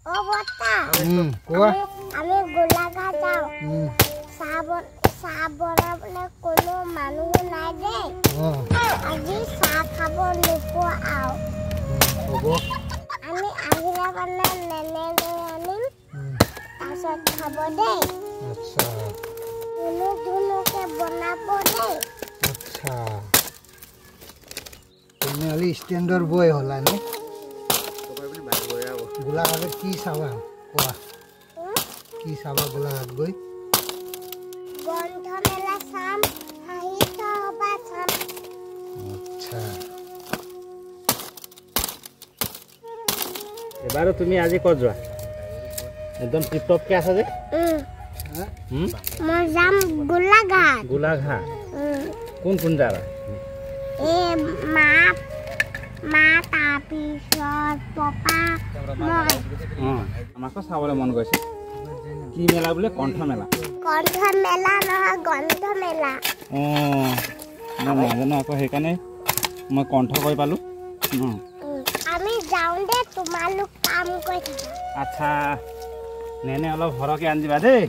ओ बता কোৱা আমি গোলাঘাট যাওঁ চাহ বনাবলৈ কোনো মানুহ নাই দেই আজি চাহ খাব নোপোৱা আও হ'ব আমি আহিলে মানে নেনে লৈ আনিম তাৰপিছত খাব দেই আচ্ছা ধুনুকে বনাব দেই আচ্ছা তুমি আলি ষ্টেণ্ডৰ বয় হলা নে গোলাঘাটত কি চাবা কোৱা কি চাবা গোলাঘাট গৈ গ্ৰন্থমেলা চাম সাহিত্য সভা চাম আচ্ছা এবাৰো তুমি আজি ক'ত যোৱা একদম টিপটপকে আছে যে মই যাম গোলাঘাট কোন যাবা মা তাৰপিছত পপা মই আমাকো চাবলৈ মন গৈছে কি মেলা বোলে কণ্ঠ মেলা নহয় গ্ৰন্থ মেলা মই নাজানো আকৌ সেইকাৰণে মই কণ্ঠ কৈ পালোঁ আমি যাওঁ দে তোমালোক কাম কৰি থাকা আচ্ছা নেনে অলপ সৰহকৈ আনি দিবা দেই